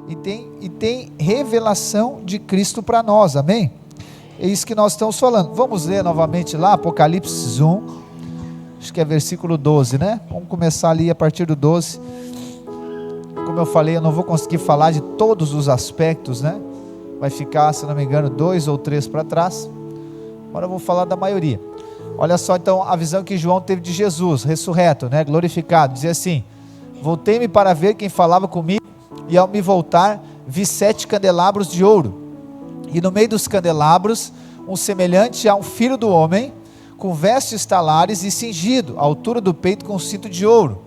E tem revelação de Cristo para nós, amém? É isso que nós estamos falando. Vamos ler novamente lá, Apocalipse 1, acho que é versículo 12, né? Vamos começar ali a partir do 12. Como eu falei, eu não vou conseguir falar de todos os aspectos, né? Vai ficar, se não me engano, 2 ou 3 para trás. Agora eu vou falar da maioria. Olha só então a visão que João teve de Jesus, ressurreto, né? Glorificado. Dizia assim: voltei-me para ver quem falava comigo, e ao me voltar, vi 7 candelabros de ouro, e no meio dos candelabros, um semelhante a um filho do homem, com vestes talares e cingido, à altura do peito com um cinto de ouro.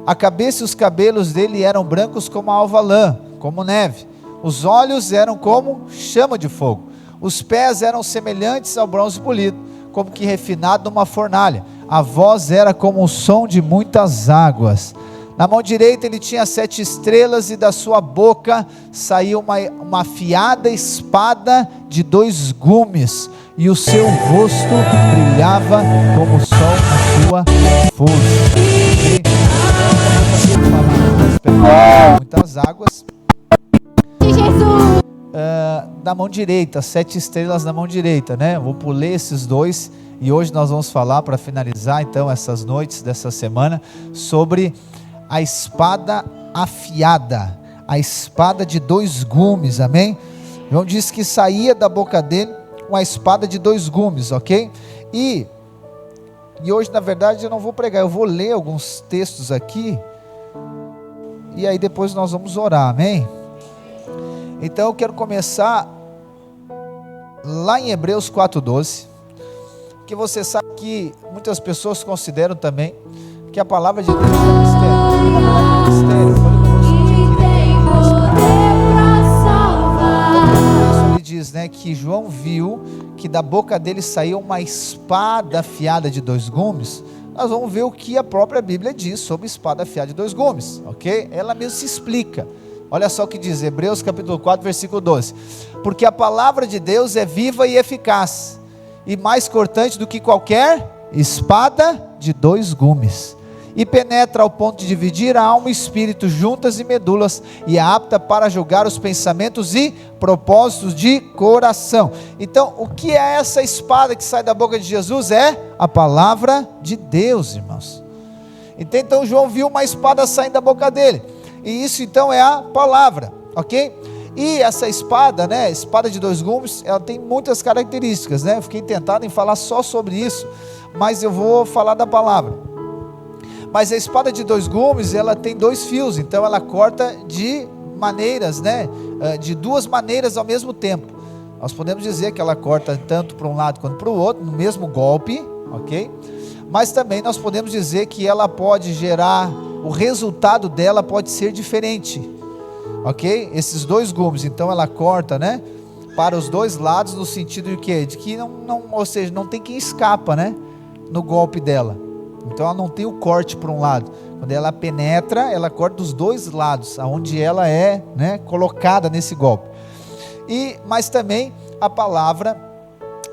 A cabeça e os cabelos dele eram brancos como a alva lã, como neve. Os olhos eram como chama de fogo. Os pés eram semelhantes ao bronze polido, como que refinado numa fornalha. A voz era como o som de muitas águas. Na mão direita ele tinha 7 estrelas, e da sua boca saiu uma afiada espada de 2 gumes, e o seu rosto brilhava como o sol na sua força. Muitas águas. Da mão direita, 7 estrelas na mão direita, né? Vou pular esses 2, e hoje nós vamos falar, para finalizar então essas noites dessa semana, sobre a espada afiada, a espada de 2 gumes, amém? João disse que saía da boca dele uma espada de 2 gumes, ok? E hoje, na verdade, eu não vou pregar, eu vou ler alguns textos aqui, e aí depois nós vamos orar, amém? Então eu quero começar lá em Hebreus 4:12, que você sabe que muitas pessoas consideram também que a palavra de Deus é um mistério. Na verdade é um mistério. Eu falei com você, ele diz, né, que João viu que da boca dele saiu uma espada afiada de 2 gumes. Nós vamos ver o que a própria Bíblia diz sobre espada afiada de 2 gumes, ok? Ela mesmo se explica. Olha só o que diz, Hebreus capítulo 4, versículo 12. Porque a palavra de Deus é viva e eficaz, e mais cortante do que qualquer espada de 2 gumes, e penetra ao ponto de dividir a alma e espírito, juntas e medulas, e é apta para julgar os pensamentos e propósitos de coração. Então, o que é essa espada que sai da boca de Jesus? É a palavra de Deus, irmãos. Então João viu uma espada saindo da boca dele, e isso então é a palavra, ok? E essa espada, né, espada de 2 gumes, ela tem muitas características, né? Eu fiquei tentado em falar só sobre isso, mas eu vou falar da palavra. Mas a espada de 2 gumes, ela tem 2 fios, então ela corta de maneiras, né, de 2 maneiras ao mesmo tempo. Nós podemos dizer que ela corta tanto para um lado quanto para o outro, no mesmo golpe, ok? Mas também nós podemos dizer que ela pode gerar, o resultado dela pode ser diferente, ok? Esses 2 gumes, então ela corta, né, para os 2 lados, no sentido de quê? De que ou seja, não tem quem escapa, né, no golpe dela. Então ela não tem o corte para um lado. Quando ela penetra, ela corta dos 2 lados, aonde ela é, né, colocada nesse golpe. Mas também a palavra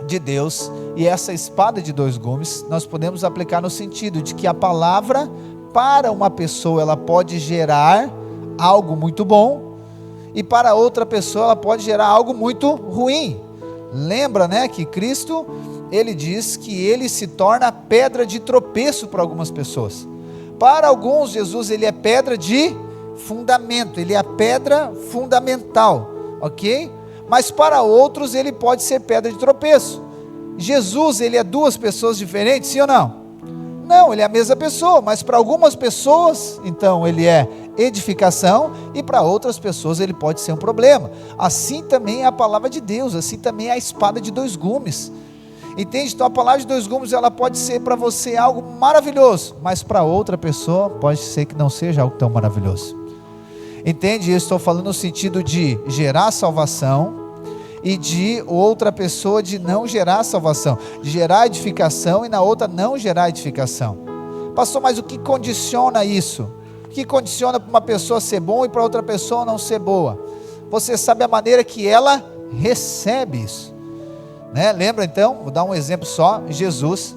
de Deus, e essa espada de 2 gumes, nós podemos aplicar no sentido de que a palavra, para uma pessoa, ela pode gerar algo muito bom, e para outra pessoa ela pode gerar algo muito ruim. Lembra, né, que Cristo, ele diz que ele se torna pedra de tropeço para algumas pessoas. Para alguns, Jesus, ele é pedra de fundamento, ele é a pedra fundamental, ok? Mas para outros, ele pode ser pedra de tropeço. Jesus, ele é 2 pessoas diferentes, sim ou não? Não, ele é a mesma pessoa, mas para algumas pessoas, então, ele é edificação, e para outras pessoas ele pode ser um problema. Assim também é a palavra de Deus, assim também é a espada de 2 gumes. Entende? Então a palavra de 2 gumes, ela pode ser para você algo maravilhoso, mas para outra pessoa pode ser que não seja algo tão maravilhoso. Entende? Eu estou falando no sentido de gerar salvação, e de outra pessoa de não gerar salvação, de gerar edificação e na outra não gerar edificação. Pastor, mas o que condiciona isso? O que condiciona para uma pessoa ser boa e para outra pessoa não ser boa? Você sabe a maneira que ela recebe isso, né? Lembra então, vou dar um exemplo só, Jesus,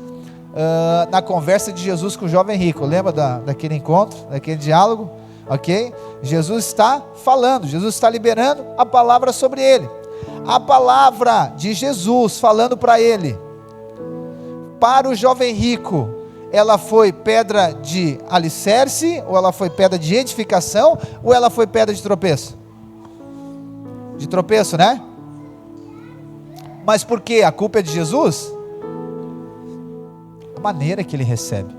na conversa de Jesus com o jovem rico, lembra daquele encontro, daquele diálogo? ok? Jesus está falando, Jesus está liberando a palavra sobre ele. A palavra de Jesus falando para ele, para o jovem rico, ela foi pedra de alicerce, ou ela foi pedra de edificação, ou ela foi pedra de tropeço? De tropeço, né? Mas por quê? A culpa é de Jesus? A maneira que ele recebe.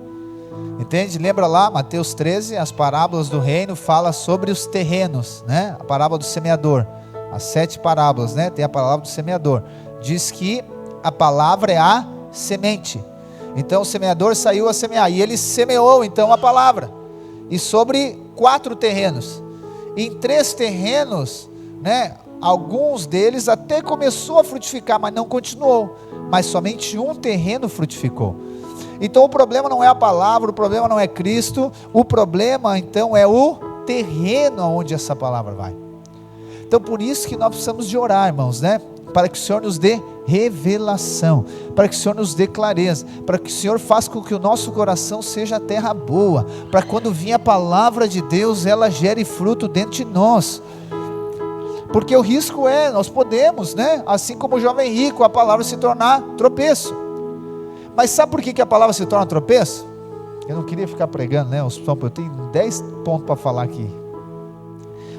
Entende? Lembra lá, Mateus 13, as parábolas do reino fala sobre os terrenos, né? A parábola do semeador. As 7 parábolas, né? Tem a parábola do semeador. Diz que a palavra é a semente. Então o semeador saiu a semear, e ele semeou então a palavra. E sobre 4 terrenos. Em 3 terrenos, né? Alguns deles até começou a frutificar, mas não continuou. Mas somente um terreno frutificou. Então o problema não é a palavra, o problema não é Cristo. O problema então é o terreno onde essa palavra vai. Então por isso que nós precisamos de orar, irmãos, né? Para que o Senhor nos dê revelação, para que o Senhor nos dê clareza, para que o Senhor faça com que o nosso coração seja terra boa, para quando vir a palavra de Deus, ela gere fruto dentro de nós. Porque o risco é, nós podemos, né? Assim como o jovem rico, a palavra se tornar tropeço. Mas sabe por que a palavra se torna tropeço? Eu não queria ficar pregando, né? Eu tenho 10 pontos para falar aqui.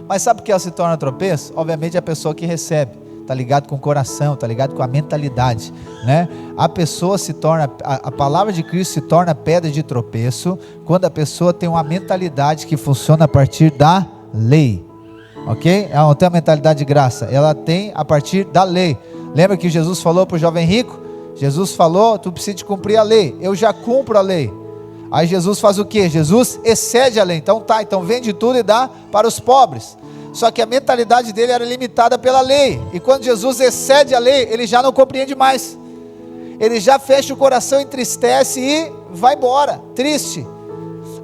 Mas sabe por que ela se torna tropeço? Obviamente a pessoa que recebe, está ligado com o coração, está ligado com a mentalidade, né? A pessoa se torna, a palavra de Cristo se torna pedra de tropeço, quando a pessoa tem uma mentalidade que funciona a partir da lei, ok? Ela não tem a mentalidade de graça, ela tem a partir da lei. Lembra que Jesus falou para o jovem rico? Jesus falou, tu precisa de cumprir a lei, eu já cumpro a lei. Aí Jesus faz o que? Jesus excede a lei. Então vende tudo e dá para os pobres. Só que a mentalidade dele era limitada pela lei. E quando Jesus excede a lei, ele já não compreende mais. Ele já fecha o coração, entristece e vai embora, triste.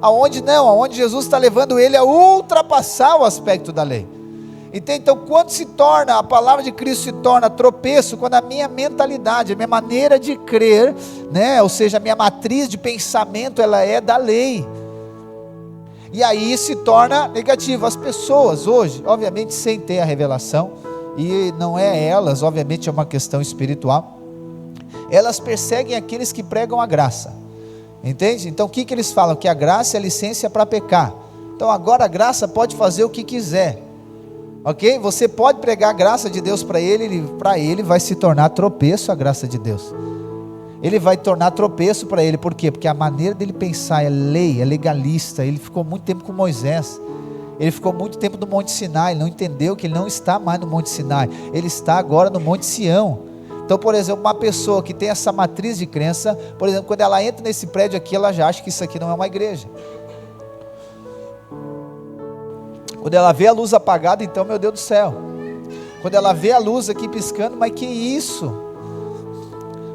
Aonde não? Aonde Jesus está levando ele a ultrapassar o aspecto da lei. Então quando se torna, a palavra de Cristo se torna tropeço, quando a minha mentalidade, a minha maneira de crer, né? Ou seja, a minha matriz de pensamento, ela é da lei. E aí se torna negativo. As pessoas hoje, obviamente sem ter a revelação, e não é elas, obviamente é uma questão espiritual, elas perseguem aqueles que pregam a graça, entende? Então o que eles falam? Que a graça é a licença para pecar. Então agora a graça pode fazer o que quiser, ok? Você pode pregar a graça de Deus para ele vai se tornar tropeço a graça de Deus. Ele vai tornar tropeço para ele. Por quê? Porque a maneira dele pensar é lei, é legalista. Ele ficou muito tempo com Moisés, ele ficou muito tempo no Monte Sinai. Ele não entendeu que ele não está mais no Monte Sinai, ele está agora no Monte Sião. Então, por exemplo, uma pessoa que tem essa matriz de crença, por exemplo, quando ela entra nesse prédio aqui, ela já acha que isso aqui não é uma igreja. Quando ela vê a luz apagada, então, meu Deus do céu. Quando ela vê a luz aqui piscando, mas que isso?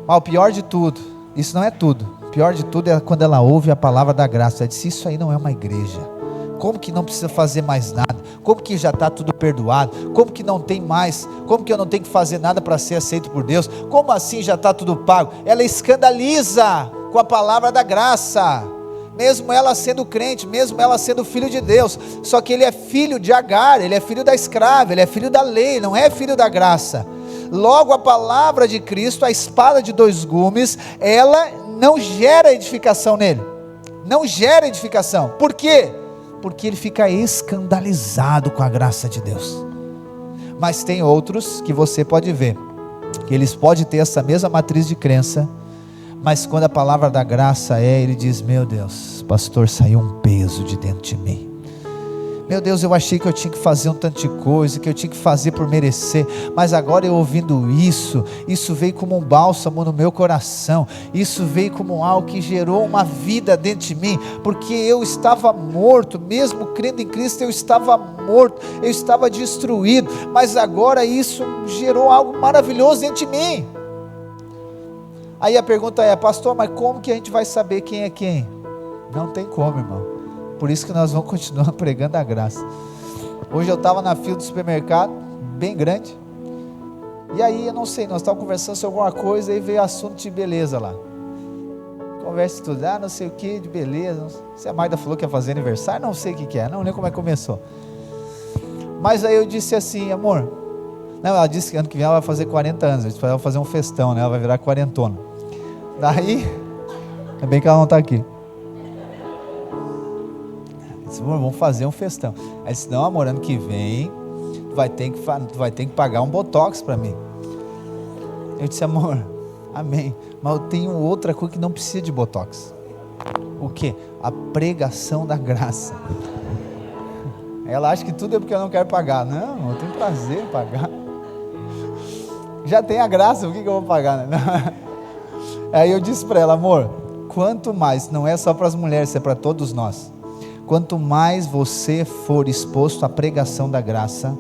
Mas o pior de tudo, isso não é tudo, o pior de tudo é quando ela ouve a palavra da graça. Ela diz, isso aí não é uma igreja, como que não precisa fazer mais nada, como que já está tudo perdoado, como que não tem mais, como que eu não tenho que fazer nada para ser aceito por Deus, como assim já está tudo pago? Ela escandaliza com a palavra da graça, mesmo ela sendo crente, mesmo ela sendo filho de Deus, só que ele é filho de Agar, ele é filho da escrava, ele é filho da lei, não é filho da graça. Logo a palavra de Cristo, a espada de 2 gumes, ela não gera edificação nele, não gera edificação. Por quê? Porque ele fica escandalizado com a graça de Deus. Mas tem outros que você pode ver, que eles podem ter essa mesma matriz de crença, mas quando a palavra da graça ele diz, meu Deus, pastor, saiu um peso de dentro de mim. Meu Deus, eu achei que eu tinha que fazer um tanto de coisa, que eu tinha que fazer por merecer, mas agora eu ouvindo isso veio como um bálsamo no meu coração, isso veio como algo que gerou uma vida dentro de mim, porque eu estava morto, mesmo crendo em Cristo, eu estava morto, eu estava destruído, mas agora isso gerou algo maravilhoso dentro de mim. Aí a pergunta é, pastor, mas como que a gente vai saber quem é quem? Não tem como, irmão. Por isso que nós vamos continuar pregando a graça. Hoje eu estava na fila do supermercado, bem grande, e aí eu não sei, nós estávamos conversando sobre alguma coisa, e veio assunto de beleza lá. conversa e tudo, não sei o que, de beleza, se a Magda falou que ia fazer aniversário, não sei o que é, não lembro como é que começou, mas aí eu disse assim, amor, não, ela disse que ano que vem ela vai fazer 40 anos, a gente vai fazer um festão, né, ela vai virar quarentona, daí, é bem que ela não está aqui, eu disse, amor, vamos fazer um festão, aí disse, não amor, ano que vem, tu vai ter que pagar um botox para mim, eu disse, amor, amém, mas eu tenho outra coisa que não precisa de botox. O que? A pregação da graça. Ela acha que tudo é porque eu não quero pagar. Não, eu tenho prazer em pagar. Já tem a graça, por que eu vou pagar, né? Aí eu disse para ela, amor, quanto mais, não é só para as mulheres, é para todos nós. Quanto mais você for exposto à pregação da graça,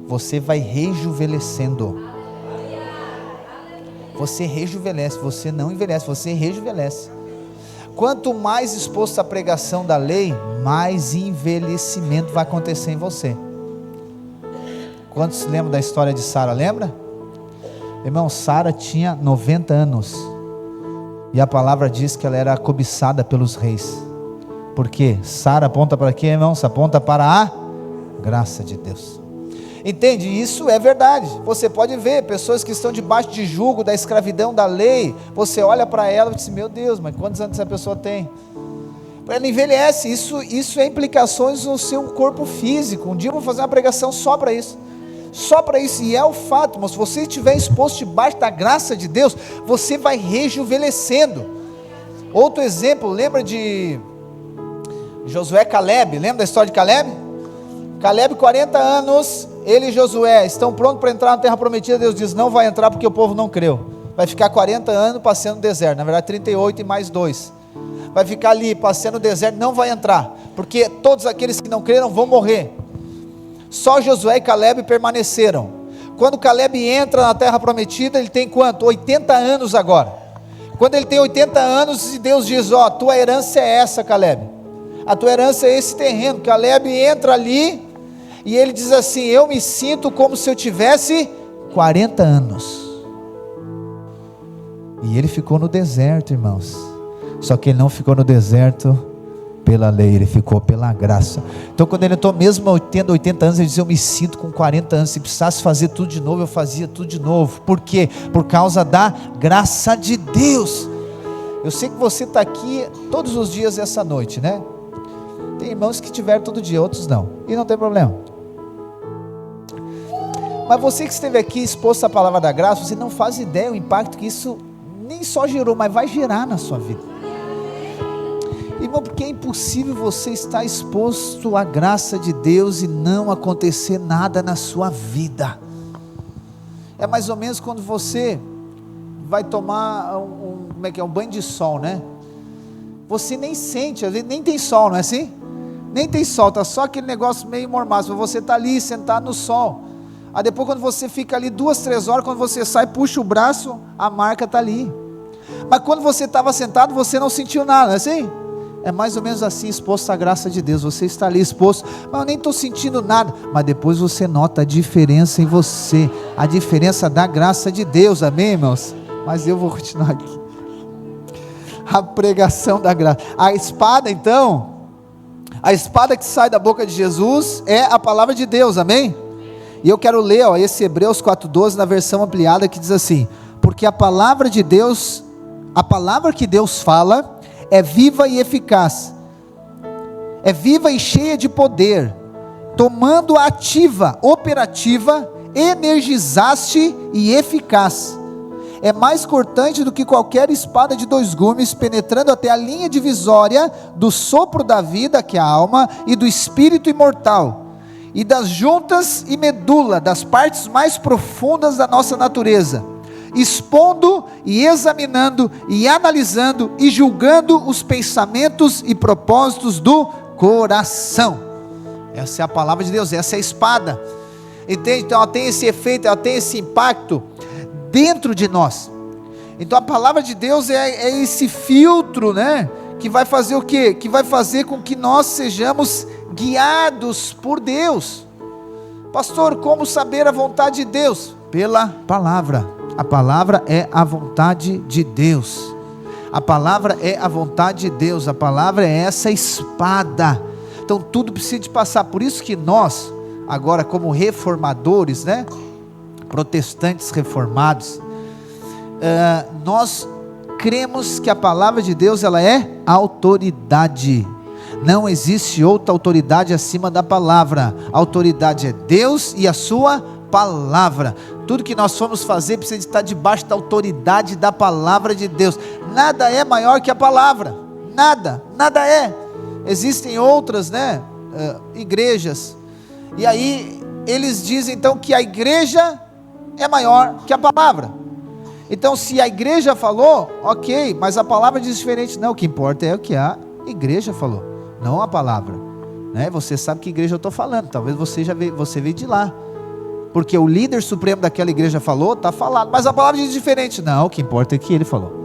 você vai rejuvenescendo. Você rejuvenesce, você não envelhece, você rejuvenesce. Quanto mais exposto à pregação da lei, mais envelhecimento vai acontecer em você. Quantos se lembram da história de Sara, lembra? Irmão, Sara tinha 90 anos, e a palavra diz que ela era cobiçada pelos reis. Por quê? Sara aponta para quê, irmãos? Aponta para a graça de Deus. Entende? Isso é verdade. Você pode ver pessoas que estão debaixo de jugo da escravidão da lei. Você olha para ela e diz, meu Deus, mas quantos anos essa pessoa tem? Ela envelhece. Isso é implicações no seu corpo físico. Um dia eu vou fazer uma pregação só para isso. Só para isso. E é o fato, mas se você estiver exposto debaixo da graça de Deus, você vai rejuvenescendo. Outro exemplo, lembra de Josué e Caleb? Lembra da história de Caleb? Caleb, 40 anos, ele e Josué estão prontos para entrar na terra prometida. Deus diz, não vai entrar porque o povo não creu. Vai ficar 40 anos passeando no deserto, na verdade 38 e mais 2. Vai ficar ali passeando no deserto, não vai entrar, porque todos aqueles que não creram vão morrer. Só Josué e Caleb permaneceram. Quando Caleb entra na terra prometida, ele tem quanto? 80 anos agora. Quando ele tem 80 anos, Deus diz, tua herança é essa, Caleb. A tua herança é esse terreno. Caleb entra ali, e ele diz assim, eu me sinto como se eu tivesse 40 anos. E ele ficou no deserto, irmãos. Só que ele não ficou no deserto pela lei, ele ficou pela graça. Então quando ele entrou, mesmo tendo 80 anos, ele dizia, eu me sinto com 40 anos. Se precisasse fazer tudo de novo, eu fazia tudo de novo. Por quê? Por causa da graça de Deus. Eu sei que você está aqui todos os dias essa noite, né? Tem irmãos que tiveram todo dia, outros não, e não tem problema. Mas você que esteve aqui exposto à palavra da graça, você não faz ideia o impacto que isso nem só gerou, mas vai gerar na sua vida. Irmão, porque é impossível você estar exposto à graça de Deus e não acontecer nada na sua vida. É mais ou menos quando você vai tomar um banho de sol, né? Você nem sente, às vezes nem tem sol, não é assim? Nem tem sol, está só aquele negócio meio mormaço, você está ali sentado no sol. Aí depois quando você fica ali 2, 3 horas, quando você sai, puxa o braço, a marca está ali. Mas quando você estava sentado, você não sentiu nada, não é assim? É mais ou menos assim, exposto à graça de Deus. Você está ali exposto, mas eu nem estou sentindo nada. Mas depois você nota a diferença em você, a diferença da graça de Deus, amém, irmãos? Mas eu vou continuar aqui. A pregação da graça. A espada, então, a espada que sai da boca de Jesus é a palavra de Deus, amém? E eu quero ler esse Hebreus 4,12 na versão ampliada, que diz assim, porque a palavra de Deus, a palavra que Deus fala, é viva e eficaz, é viva e cheia de poder, tomando a ativa, operativa, energizaste e eficaz, é mais cortante do que qualquer espada de 2 gumes, penetrando até a linha divisória do sopro da vida, que é a alma, e do espírito imortal, e das juntas e medula, das partes mais profundas da nossa natureza, expondo e examinando e analisando e julgando os pensamentos e propósitos do coração. Essa é a palavra de Deus, essa é a espada, entende? Então ela tem esse efeito, ela tem esse impacto dentro de nós. Então a palavra de Deus é esse filtro, né? Que vai fazer o quê? Que vai fazer com que nós sejamos guiados por Deus. Pastor, como saber a vontade de Deus? Pela palavra. A palavra é a vontade de Deus. A palavra é a vontade de Deus, a palavra é essa espada. Então tudo precisa de passar. Por isso que nós, agora como reformadores, né, protestantes reformados, nós cremos que a palavra de Deus, ela é autoridade. Não existe outra autoridade acima da palavra. A autoridade é Deus e a sua palavra. Tudo que nós formos fazer precisa de estar debaixo da autoridade da palavra de Deus. Nada é maior que a palavra. Nada é. Existem outras, né, igrejas. E aí eles dizem então que a igreja é maior que a palavra. Então se a igreja falou, ok, mas a palavra diz diferente. Não, o que importa é o que a igreja falou, não a palavra, né? Você sabe que igreja eu estou falando. Talvez você veio de lá, porque o líder supremo daquela igreja falou, está falado, mas a palavra diz diferente. Não, o que importa é que ele falou.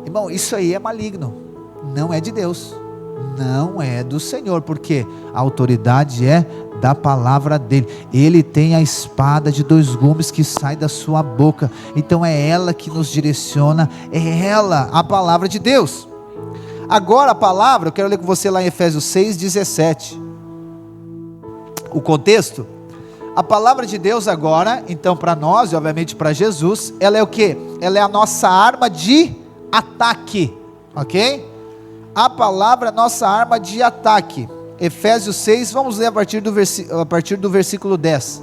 Irmão, isso aí é maligno, não é de Deus, não é do Senhor, porque a autoridade é da palavra dele. Ele tem a espada de 2 gumes que sai da sua boca. Então é ela que nos direciona, é ela, a palavra de Deus. Agora a palavra, eu quero ler com você lá em Efésios 6:17. O contexto, a palavra de Deus agora, então para nós e obviamente para Jesus, ela é o que? Ela é a nossa arma de ataque, ok? A palavra é a nossa arma de ataque. Efésios 6, vamos ler a partir do versículo 10.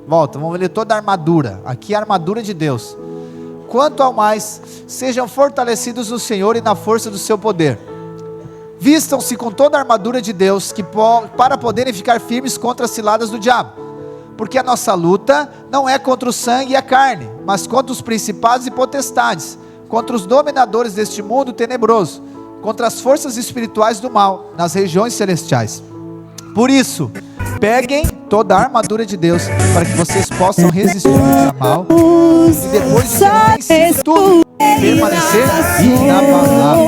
Volta, vamos ler toda a armadura. Aqui é a armadura de Deus. Quanto ao mais, sejam fortalecidos no Senhor e na força do seu poder. Vistam-se com toda a armadura de Deus, para poderem ficar firmes contra as ciladas do diabo. Porque a nossa luta não é contra o sangue e a carne, mas contra os principados e potestades, contra os dominadores deste mundo tenebroso, contra as forças espirituais do mal, nas regiões celestiais. Por isso, peguem toda a armadura de Deus, para que vocês possam resistir ao dia mal, e depois de terem vencido tudo, permanecer na palavra.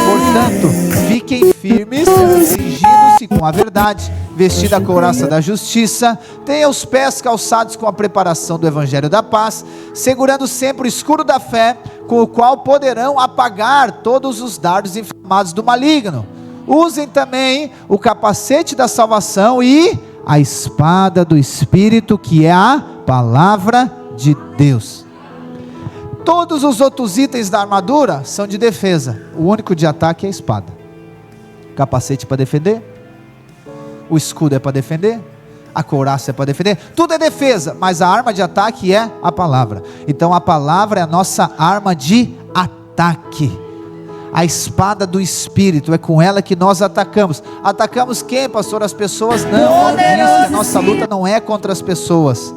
Portanto, fiquem firmes, cingindo-se com a verdade, vestida a couraça da justiça, tenham os pés calçados com a preparação do evangelho da paz, segurando sempre o escudo da fé, com o qual poderão apagar todos os dardos inflamados do maligno. Usem também o capacete da salvação e a espada do Espírito, que é a palavra de Deus. Todos os outros itens da armadura são de defesa. O único de ataque é a espada. Capacete para defender, o escudo é para defender, a couraça é para defender, tudo é defesa, mas a arma de ataque é a palavra. Então a palavra é a nossa arma de ataque. A espada do Espírito, é com ela que nós atacamos. Atacamos quem, pastor? As pessoas? Não, a nossa luta não é contra as pessoas.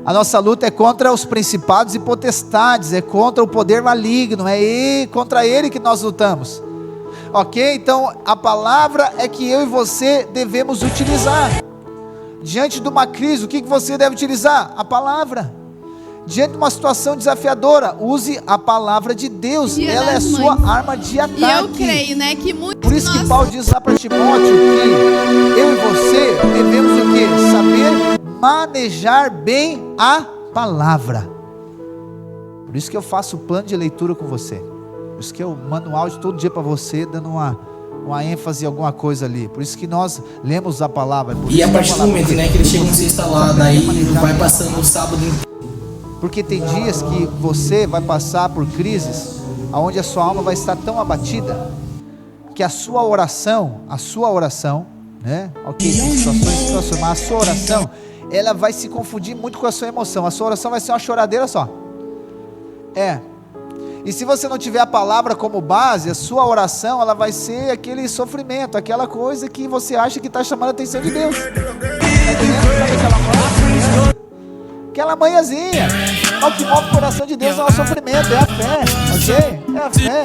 A nossa luta é contra os principados e potestades, é contra o poder maligno, é contra ele que nós lutamos. Ok? Então a palavra é que eu e você devemos utilizar. Diante de uma crise, o que você deve utilizar? A palavra. Diante de uma situação desafiadora, use a palavra de Deus. Ela é a sua arma de ataque. E eu creio, né, que muitos Por isso que Paulo diz lá para Timóteo que eu e você devemos o quê? Saber manejar bem a palavra. Por isso que eu faço o plano de leitura com você. Por isso que eu mando um áudio todo dia para você, dando uma ênfase em alguma coisa ali. Por isso que nós lemos a palavra. E a partir do momento, né, que eles chegam sexta lá, daí vai passando o sábado inteiro. Porque tem dias que você vai passar por crises, onde a sua alma vai estar tão abatida, que a sua oração, né? Ok, tem situações que transformar, a sua oração, ela vai se confundir muito com a sua emoção. A sua oração vai ser uma choradeira só. E se você não tiver a palavra como base, a sua oração, ela vai ser aquele sofrimento, aquela coisa que você acha que está chamando a atenção de Deus. Aquela manhãzinha. O que move o coração de Deus não é o sofrimento, é a fé, ok? É a fé.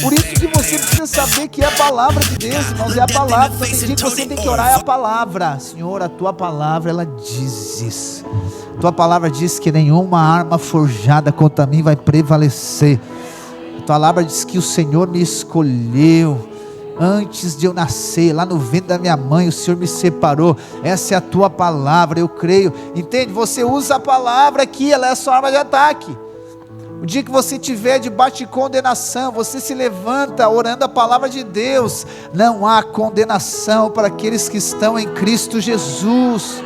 Por isso que você precisa saber que é a palavra de Deus, irmãos, é a palavra. Então, tem dia que você tem que orar, é a palavra. Senhor, a tua palavra, ela diz isso. Tua palavra diz que nenhuma arma forjada contra mim vai prevalecer. A tua palavra diz que o Senhor me escolheu antes de eu nascer, lá no ventre da minha mãe, o Senhor me separou. Essa é a tua palavra, eu creio. Entende? Você usa a palavra aqui, ela é a sua arma de ataque. O dia que você estiver debaixo de condenação, você se levanta orando a palavra de Deus. Não há condenação para aqueles que estão em Cristo Jesus.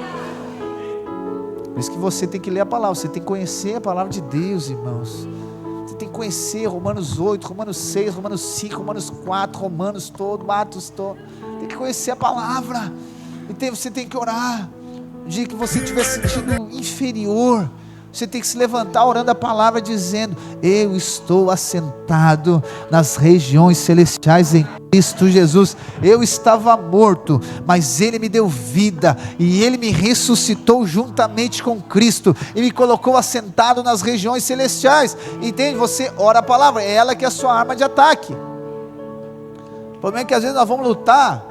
Por isso que você tem que ler a palavra, você tem que conhecer a palavra de Deus, irmãos. Você tem que conhecer Romanos 8, Romanos 6, Romanos 5, Romanos 4, Romanos todo, Atos todo. Tem que conhecer a palavra. Então você tem que orar. O dia que você estiver sentindo inferior, você tem que se levantar orando a palavra, dizendo: eu estou assentado nas regiões celestiais em Cristo Jesus. Eu estava morto, mas Ele me deu vida, e Ele me ressuscitou juntamente com Cristo, e me colocou assentado nas regiões celestiais. Entende? Você ora a palavra, é ela que é a sua arma de ataque. O problema é que às vezes nós vamos lutar,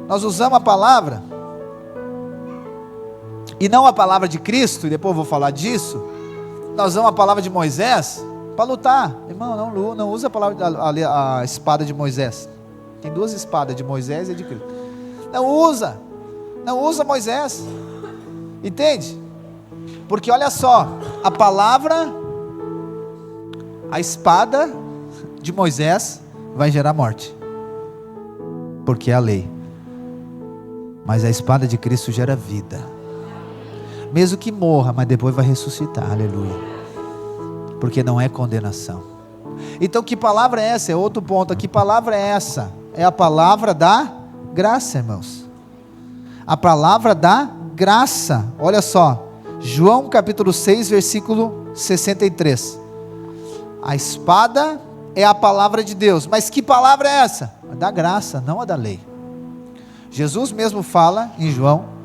nós usamos a palavra, e não a palavra de Cristo, e depois eu vou falar disso. Nós usamos a palavra de Moisés para lutar. Irmão, não usa a espada de Moisés. Tem duas espadas, de Moisés e de Cristo. Não usa Moisés. Entende? Porque olha só, a palavra, a espada de Moisés vai gerar morte, porque é a lei. Mas a espada de Cristo gera vida. Mesmo que morra, mas depois vai ressuscitar, aleluia, porque não é condenação. Então que palavra é essa? É outro ponto. Que palavra é essa? É a palavra da graça, irmãos. A palavra da graça. Olha só, João capítulo 6, versículo 63. A espada é a palavra de Deus. Mas que palavra é essa? A da graça, não a da lei. Jesus mesmo fala em João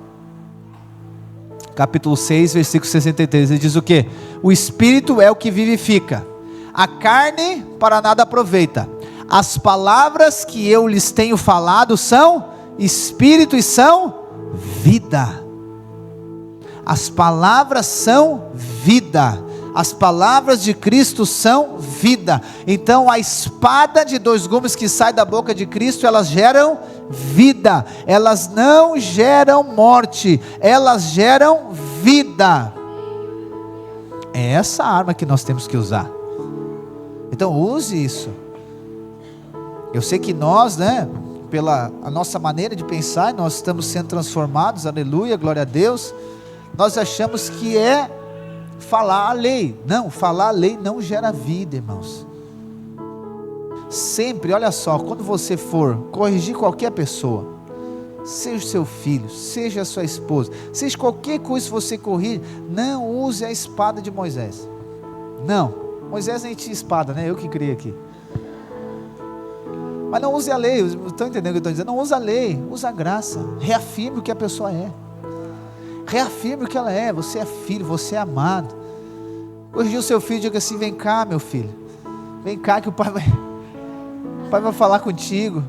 capítulo 6, versículo 63, ele diz o quê? O Espírito é o que vivifica, a carne para nada aproveita. As palavras que eu lhes tenho falado são Espírito e são vida. As palavras são vida. As palavras de Cristo são vida. Então a espada de dois gumes que sai da boca de Cristo, elas geram vida. Elas não geram morte, elas geram vida. É essa arma que nós temos que usar. Então use isso. Eu sei que nós, pela a nossa maneira de pensar, nós estamos sendo transformados, aleluia, glória a Deus. Nós achamos que é falar a lei. Não, falar a lei não gera vida, irmãos. Sempre, olha só, quando você for corrigir qualquer pessoa, seja o seu filho, seja a sua esposa, seja qualquer coisa que você corrige, não use a espada de Moisés. Não, Moisés nem tinha espada, eu que criei aqui. Mas não use a lei, estão entendendo o que eu estou dizendo? Não usa a lei, usa a graça. Reafirme o que a pessoa é. Reafirme o que ela é. Você é filho, você é amado. Corrigir o seu filho, diga assim: vem cá, meu filho, vem cá que o pai vai falar contigo.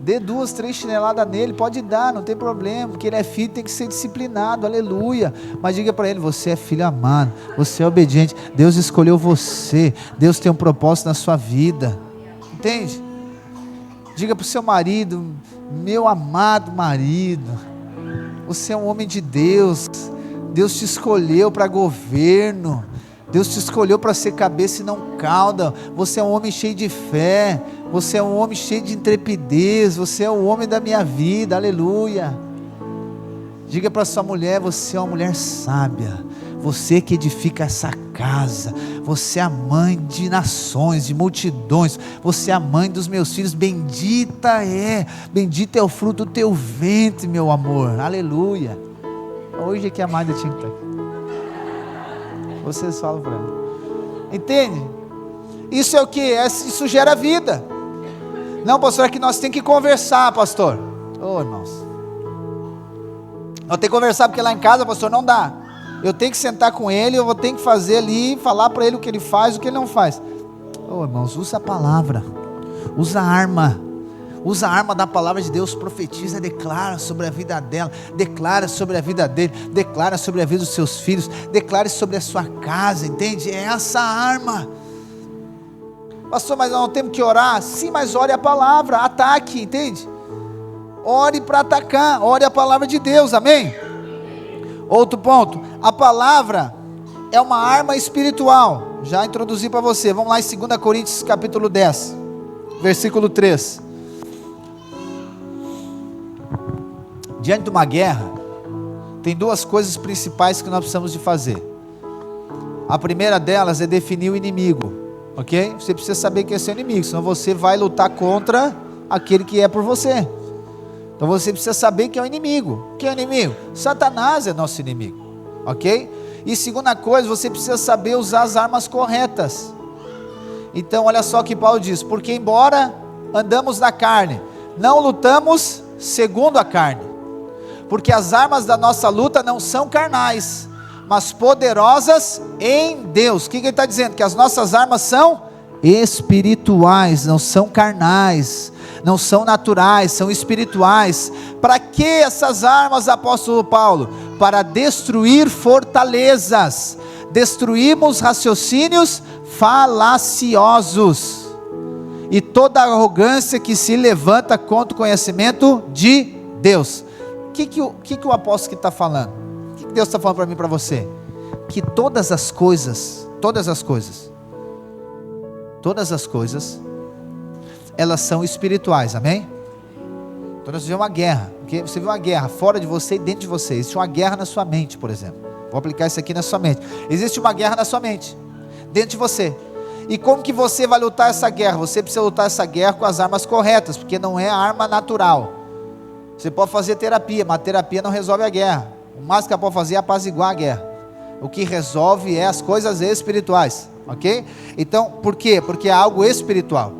Dê 2, 3 chineladas nele, pode dar, não tem problema, porque ele é filho, tem que ser disciplinado, aleluia. Mas diga para ele: você é filho amado, você é obediente, Deus escolheu você, Deus tem um propósito na sua vida, entende? Diga para o seu marido: meu amado marido, você é um homem de Deus, Deus te escolheu para governo, Deus te escolheu para ser cabeça e não cauda. Você é um homem cheio de fé, você é um homem cheio de intrepidez, você é o homem da minha vida, aleluia. Diga para sua mulher: você é uma mulher sábia, você que edifica essa casa, você é a mãe de nações, de multidões, você é a mãe dos meus filhos, bendito é o fruto do teu ventre, meu amor, aleluia. Hoje é que a Magda tinha que estar aqui. Vocês falam para ela. Entende? Isso é o que? Isso gera vida. Não, pastor, é que nós temos que conversar, pastor. Irmãos, nós temos que conversar, porque lá em casa, pastor, não dá. Eu tenho que sentar com ele, eu vou ter que fazer ali, falar para ele o que ele faz, o que ele não faz. Irmãos, usa a palavra, usa a arma. Usa a arma da palavra de Deus, profetiza, declara sobre a vida dela, declara sobre a vida dele, declara sobre a vida dos seus filhos, declare sobre a sua casa, entende? É essa a arma. Pastor, mas nós não temos que orar? Sim, mas ore a palavra, ataque, entende? Ore para atacar, ore a palavra de Deus, amém? Outro ponto, a palavra é uma arma espiritual. Já introduzi para você. Vamos lá em 2 Coríntios capítulo 10, versículo 3. Diante de uma guerra, tem duas coisas principais que nós precisamos de fazer. A primeira delas é definir o inimigo, ok? Você precisa saber quem é seu inimigo, senão você vai lutar contra aquele que é por você. Então você precisa saber quem é o inimigo. Quem é o inimigo? Satanás é nosso inimigo, ok? E segunda coisa, você precisa saber usar as armas corretas. Então olha só o que Paulo diz: porque embora andamos na carne, não lutamos segundo a carne, porque as armas da nossa luta não são carnais, mas poderosas em Deus. O que ele está dizendo? Que as nossas armas são espirituais, não são carnais, não são naturais, são espirituais. Para que essas armas, apóstolo Paulo? Para destruir fortalezas, destruirmos raciocínios falaciosos e toda arrogância que se levanta contra o conhecimento de Deus. O que o apóstolo está falando? O que Deus está falando para mim e para você? Que todas as coisas, elas são espirituais, amém? Então nós vivemos uma guerra, porque você viu uma guerra fora de você e dentro de você. Existe uma guerra na sua mente, por exemplo. Vou aplicar isso aqui na sua mente. Existe uma guerra na sua mente, dentro de você. E como que você vai lutar essa guerra? Você precisa lutar essa guerra com as armas corretas, porque não é arma natural. Você pode fazer terapia, mas a terapia não resolve a guerra. O máximo que ela pode fazer é apaziguar a guerra. O que resolve é as coisas espirituais, ok? Então, por quê? Porque é algo espiritual.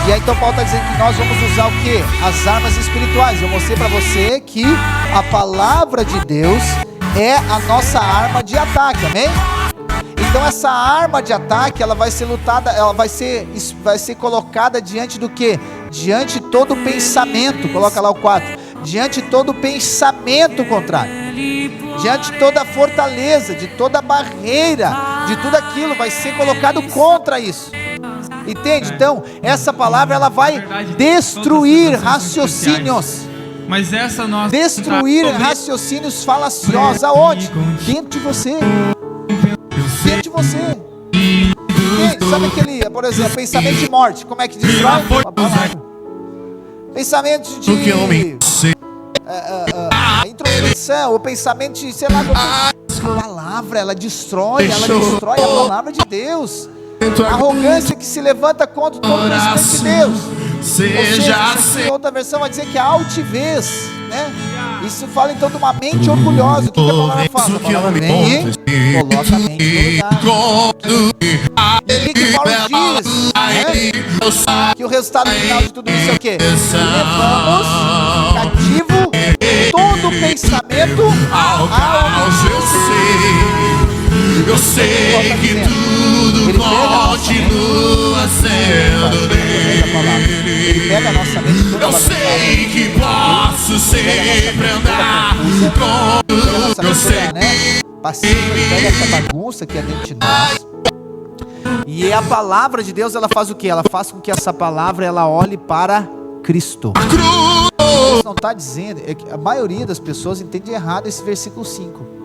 E aí então Paulo está dizendo que nós vamos usar o quê? As armas espirituais. Eu mostrei para você que a palavra de Deus é a nossa arma de ataque, amém? Então essa arma de ataque, ela vai ser lutada, ela vai ser colocada diante do quê? Diante de todo pensamento, coloca lá o 4, diante de todo pensamento contrário, diante de toda fortaleza, de toda barreira, de tudo aquilo, vai ser colocado contra isso. Entende? Então, essa palavra ela vai destruir raciocínios. Mas essa nossa destruir raciocínios falaciosos. Aonde? Dentro de você. Dentro de você. Entende? Sabe aquele, por exemplo, pensamento de morte. Como é que destrói? A palavra. Pensamento de introspecção, o pensamento de, sei lá, a palavra, ela destrói a palavra de Deus. A arrogância que se levanta contra todo o conhecimento de Deus. Ou seja, outra versão vai dizer que a altivez, né? Isso fala então de uma mente orgulhosa. O que a palavra faz? A palavra vem e coloca a mente no lugar. E o que Paulo diz? Né? Que o resultado final de tudo isso é o quê? Levamos cativo todo pensamento ao eu sei que tudo continua sendo dele. Ele pega a nossa mente. Eu sei que posso sempre andar com eu sei, né? Passivo, ele pega essa bagunça que é dentro de nós. E a palavra de Deus, ela faz o quê? Ela faz com que essa palavra ela olhe para Cristo. Deus não está dizendo, a maioria das pessoas entende errado esse versículo 5.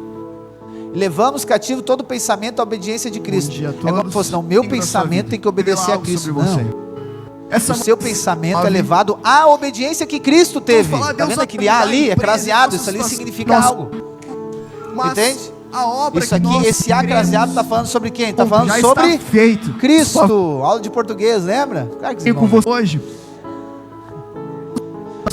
Levamos cativo todo pensamento à obediência de Cristo. É como se fosse, não, meu pensamento tem que obedecer a Cristo. Não. O seu pensamento é levado à obediência que Cristo teve. Está vendo aquele A ali? É craseado. Isso ali significa algo. Entende? Isso aqui, esse A craseado está falando sobre quem? Está falando sobre Cristo. Aula de português, lembra? Claro que com você hoje.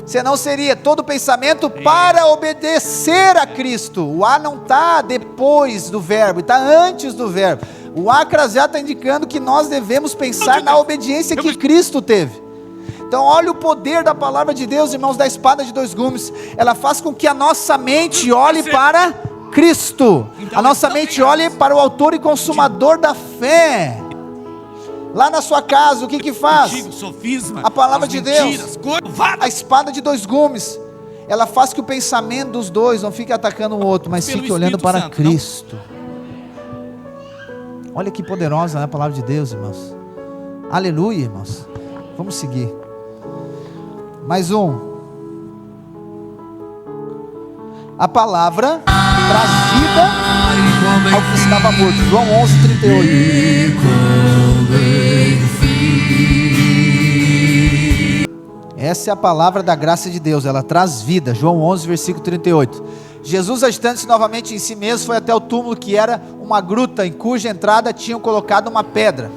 Senão seria todo pensamento para obedecer a Cristo. O A não está depois do verbo, está antes do verbo. O A craseado está indicando que nós devemos pensar na obediência que Cristo teve. Então olha o poder da palavra de Deus, irmãos, da espada de dois gumes. Ela faz com que a nossa mente olhe para Cristo. A nossa mente olhe para o autor e consumador da fé. Lá na sua casa, o que faz? A palavra de Deus, a espada de dois gumes, ela faz que o pensamento dos dois não fique atacando um outro, mas fique olhando para Cristo. Olha que poderosa, né, a palavra de Deus, irmãos. Aleluia, irmãos. Vamos seguir. Mais um. A palavra traz vida ao que estava morto. João 11:38. Essa é a palavra da graça de Deus, ela traz vida. João 11, versículo 38. Jesus, agitando-se novamente em si mesmo, foi até o túmulo, que era uma gruta, em cuja entrada tinham colocado uma pedra.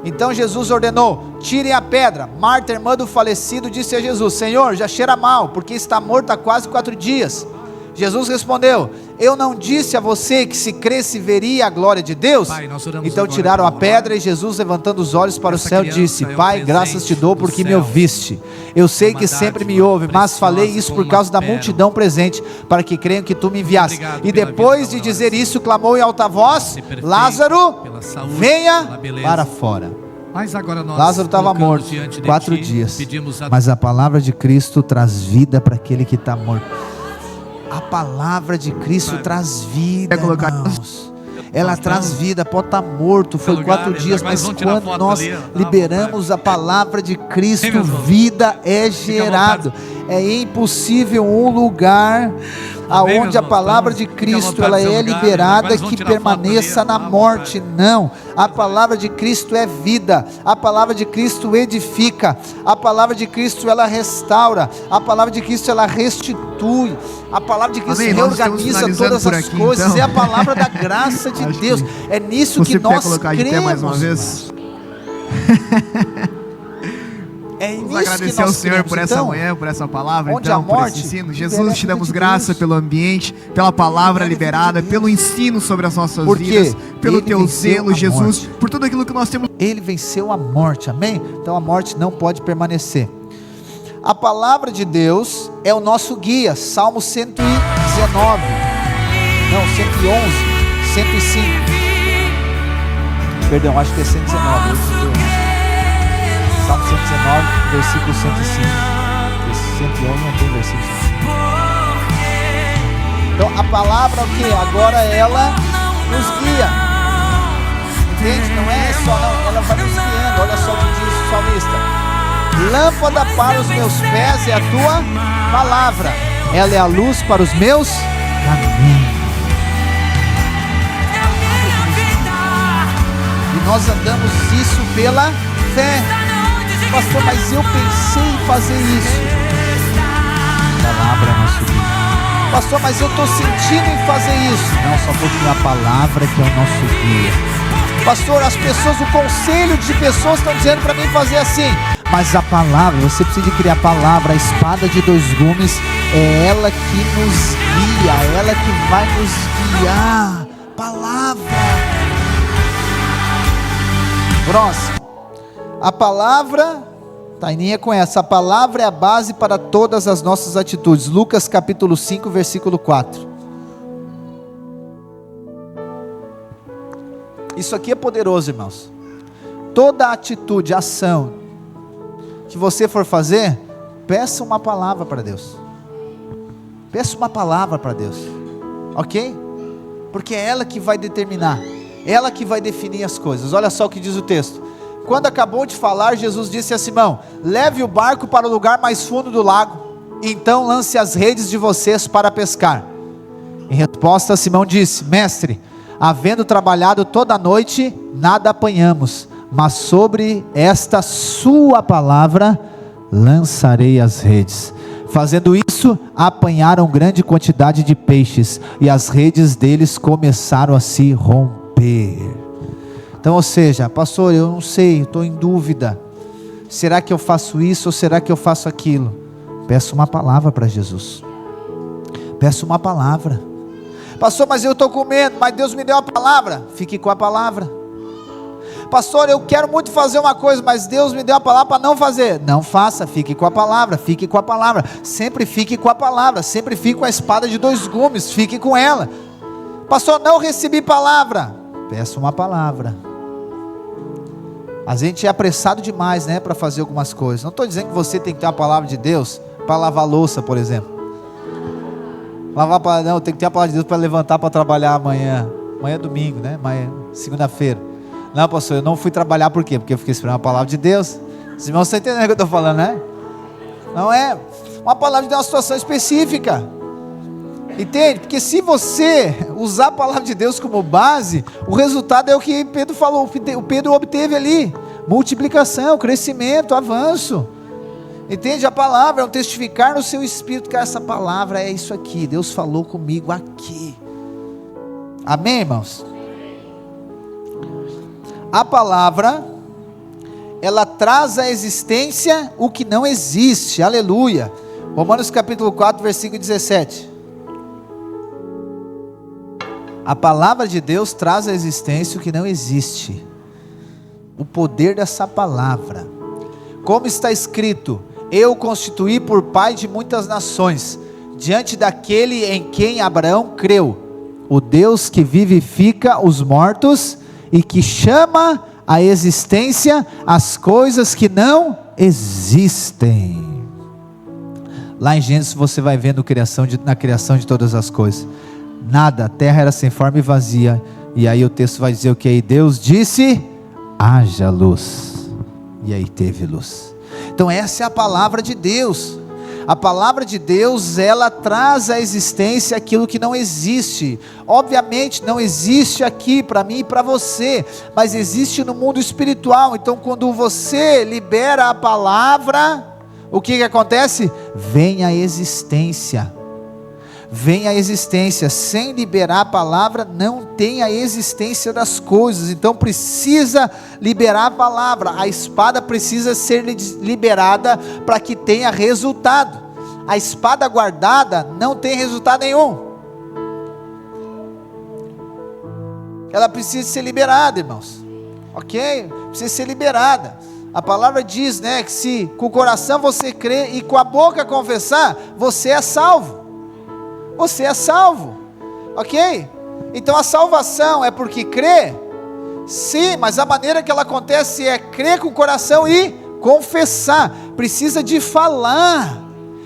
Então Jesus ordenou: tirem a pedra. Marta, irmã do falecido, disse a Jesus: Senhor, já cheira mal, porque está morto há quase 4 dias. Jesus respondeu: eu não disse a você que se cresce veria a glória de Deus? Pai, nós oramos então agora tiraram a pela pedra, e Jesus, levantando os olhos para o céu, criança disse: é um Pai, presente graças te dou do porque me céu. ouviste. Eu sei Uma que sempre me dádiva ouve, mas falei preciosa isso por como causa da uma pérola. multidão presente, para que creiam que tu me enviaste. Obrigado E pela depois vida de da dizer oração. isso, clamou em alta voz: Ser perfeito, Lázaro, pela saúde, venha pela beleza. para fora. Mas agora nós Lázaro estava colocamos morto diante de 4 ti, dias, pedimos a mas a palavra de Cristo traz vida para aquele que está morto. A palavra de Cristo traz vida, irmãos. Ela traz vida. Pode estar morto, foi 4 dias, mas quando nós liberamos a palavra de Cristo, vida é gerado. É impossível um lugar aonde a palavra de Cristo ela é liberada que permaneça na morte. Não, a palavra de Cristo é vida. A palavra de Cristo edifica. A palavra de Cristo ela restaura. A palavra de Cristo ela restitui. A palavra de Cristo reorganiza todas as coisas. Então. É a palavra da graça de Deus. É nisso que nós cremos. Mais uma vez. É Vamos agradecer ao Senhor por essa manhã, por essa palavra, então, por esse ensino. Jesus, te damos graça pelo ambiente, pela palavra liberada, pelo ensino sobre as nossas vidas, pelo teu zelo, Jesus, por tudo aquilo que nós temos. Ele venceu a morte, amém? Então a morte não pode permanecer. A palavra de Deus é o nosso guia. Salmo 119, não, 111, 105. Perdão, acho que é 119. Salmo 119, versículo 105. Esse 111 não tem versículo 105. Então a palavra o que? Agora ela nos guia. Entende? Não é só não, ela vai nos guiando. Olha só o que diz o salmista: lâmpada para os meus pés é a tua palavra, ela é a luz para os meus caminhos. E nós andamos isso pela fé. Pastor, mas eu pensei em fazer isso. A palavra é nosso guia. Pastor, mas eu estou sentindo em fazer isso. Não, só porque a palavra que é o nosso guia. Pastor, as pessoas, o conselho de pessoas estão dizendo para mim fazer assim. Mas a palavra, você precisa de criar a palavra, a espada de 2 gumes, é ela que nos guia, é ela que vai nos guiar. Palavra. Próximo. A palavra, Taininha conhece, a palavra é a base para todas as nossas atitudes. Lucas capítulo 5, versículo 4. Isso aqui é poderoso, irmãos. Toda atitude, ação que você for fazer, peça uma palavra para Deus. Peça uma palavra para Deus. Ok? Porque é ela que vai determinar. Ela que vai definir as coisas. Olha só o que diz o texto. Quando acabou de falar, Jesus disse a Simão: leve o barco para o lugar mais fundo do lago, então lance as redes de vocês para pescar. Em resposta, Simão disse: mestre, havendo trabalhado toda a noite, nada apanhamos, mas sobre esta sua palavra lançarei as redes. Fazendo isso, apanharam grande quantidade de peixes, e as redes deles começaram a se romper. Então, ou seja, pastor, eu não sei, estou em dúvida. Será que eu faço isso ou será que eu faço aquilo? Peça uma palavra para Jesus. Peça uma palavra. Pastor, mas eu estou com medo, mas Deus me deu a palavra. Fique com a palavra. Pastor, eu quero muito fazer uma coisa, mas Deus me deu a palavra para não fazer. Não faça, fique com a palavra, fique com a palavra. Sempre fique com a palavra, sempre fique com a espada de 2 gumes, fique com ela. Pastor, não recebi palavra. Peça uma palavra. A gente é apressado demais, né, para fazer algumas coisas. Não estou dizendo que você tem que ter uma palavra de Deus para lavar louça, por exemplo. Não, tem que ter a palavra de Deus para levantar para trabalhar amanhã. Amanhã é domingo, né? Amanhã, segunda-feira. Não, pastor, eu não fui trabalhar por quê? Porque eu fiquei esperando a palavra de Deus. Os irmãos estão entendendo o que eu estou falando, né? Não é uma palavra de Deus, uma situação específica. Entende? Porque se você usar a palavra de Deus como base, o resultado é o que Pedro falou, o Pedro obteve ali: multiplicação, crescimento, avanço. Entende? A palavra é um testificar no seu espírito que essa palavra é isso aqui, Deus falou comigo aqui. Amém, irmãos? A palavra, ela traz à existência o que não existe. Aleluia. Romanos capítulo 4, versículo 17. A palavra de Deus traz à existência o que não existe. O poder dessa palavra. Como está escrito: eu o constituí por pai de muitas nações, diante daquele em quem Abraão creu, o Deus que vivifica os mortos e que chama à existência as coisas que não existem. Lá em Gênesis você vai vendo na criação de todas as coisas. Nada, a terra era sem forma e vazia. E aí o texto vai dizer o que? Deus disse: haja luz. E aí teve luz. Então essa é a palavra de Deus. A palavra de Deus, ela traz à existência aquilo que não existe. Obviamente não existe aqui para mim e para você, mas existe no mundo espiritual. Então quando você libera a palavra, o que acontece? Vem a existência. Vem a existência. Sem liberar a palavra, não tem a existência das coisas. Então precisa liberar a palavra. A espada precisa ser liberada para que tenha resultado. A espada guardada não tem resultado nenhum. Ela precisa ser liberada, irmãos. Ok? Precisa ser liberada. A palavra diz, né, que se com o coração você crer e com a boca confessar, você é salvo. Você é salvo, ok? Então a salvação é porque crê? Sim, mas a maneira que ela acontece é crer com o coração e confessar. Precisa de falar,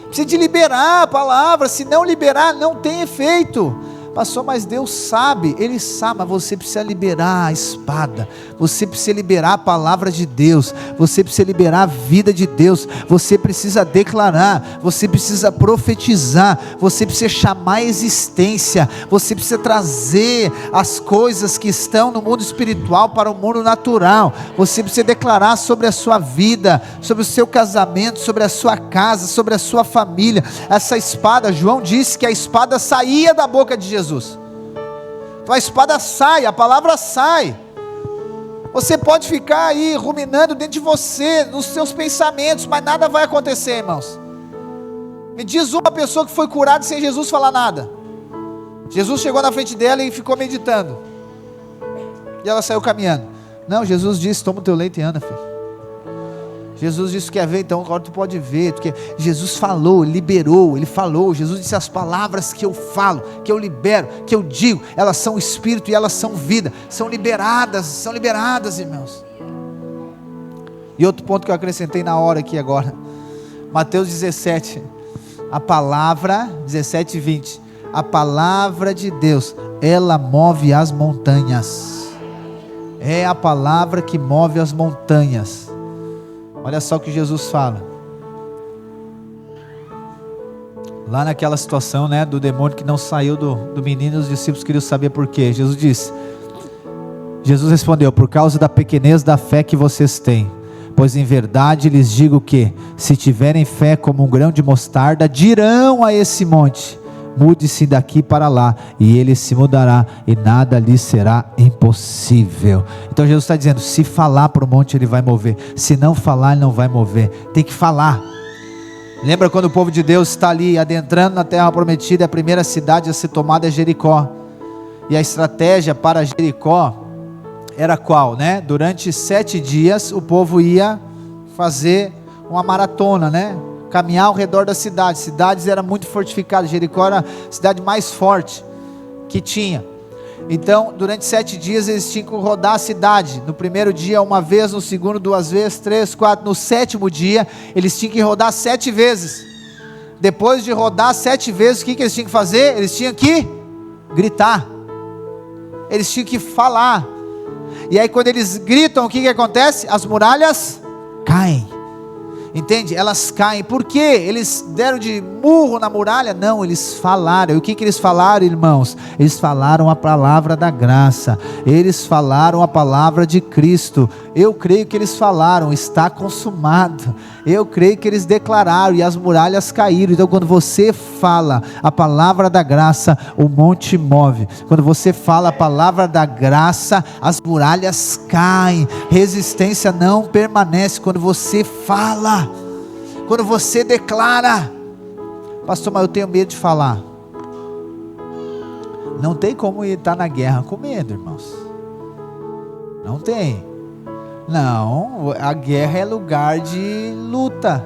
precisa de liberar a palavra. Se não liberar, não tem efeito. Pastor, mas Deus sabe, Ele sabe, mas você precisa liberar a espada, você precisa liberar a palavra de Deus, você precisa liberar a vida de Deus, você precisa declarar, você precisa profetizar, você precisa chamar a existência, você precisa trazer as coisas que estão no mundo espiritual para o mundo natural, você precisa declarar sobre a sua vida, sobre o seu casamento, sobre a sua casa, sobre a sua família. Essa espada, João disse que a espada saía da boca de Jesus. Então a espada sai, a palavra sai. Você pode ficar aí ruminando dentro de você, nos seus pensamentos, mas nada vai acontecer, irmãos. Me diz uma pessoa que foi curada sem Jesus falar nada. Jesus chegou na frente dela e ficou meditando, e ela saiu caminhando. Não, Jesus disse: toma o teu leite e anda, filho. Jesus disse: quer ver? Então agora tu pode ver. Jesus falou, liberou, Ele falou. Jesus disse: as palavras que eu falo, que eu libero, que eu digo, elas são espírito e elas são vida. São liberadas, irmãos. E outro ponto que eu acrescentei na hora aqui agora, Mateus 17, a palavra, 17 e 20, a palavra de Deus, ela move as montanhas. É a palavra que move as montanhas. Olha só o que Jesus fala. Lá naquela situação, né, do demônio que não saiu do menino, os discípulos queriam saber por quê. Jesus respondeu: por causa da pequenez da fé que vocês têm. Pois em verdade lhes digo que, se tiverem fé como um grão de mostarda, dirão a esse monte: mude-se daqui para lá, e ele se mudará, e nada lhe será impossível. Então Jesus está dizendo: se falar para o monte, ele vai mover. Se não falar, ele não vai mover. Tem que falar. Lembra quando o povo de Deus está ali adentrando na terra prometida? A primeira cidade a ser tomada é Jericó. E a estratégia para Jericó era qual, né? Durante 7 dias o povo ia fazer uma maratona, né? Caminhar ao redor da cidade. Cidades eram muito fortificadas. Jericó era a cidade mais forte que tinha. Então durante 7 dias eles tinham que rodar a cidade. No primeiro dia uma vez, no segundo 2 vezes, 3, 4, no 7º dia eles tinham que rodar 7 vezes. Depois de rodar 7 vezes, o que eles tinham que fazer? Eles tinham que gritar, eles tinham que falar. E aí quando eles gritam, o que acontece? As muralhas caem. Entende? Elas caem. Por quê? Eles deram de murro na muralha? Não, eles falaram. E o que eles falaram, irmãos? Eles falaram a palavra da graça. Eles falaram a palavra de Cristo. Eu creio que eles falaram, está consumado. Eu creio que eles declararam e as muralhas caíram. Então quando você fala a palavra da graça, o monte move. Quando você fala a palavra da graça, as muralhas caem. Resistência não permanece quando você fala. Quando você declara. Pastor, mas eu tenho medo de falar. Não tem como estar na guerra com medo, irmãos. Não tem. Não, a guerra é lugar de luta.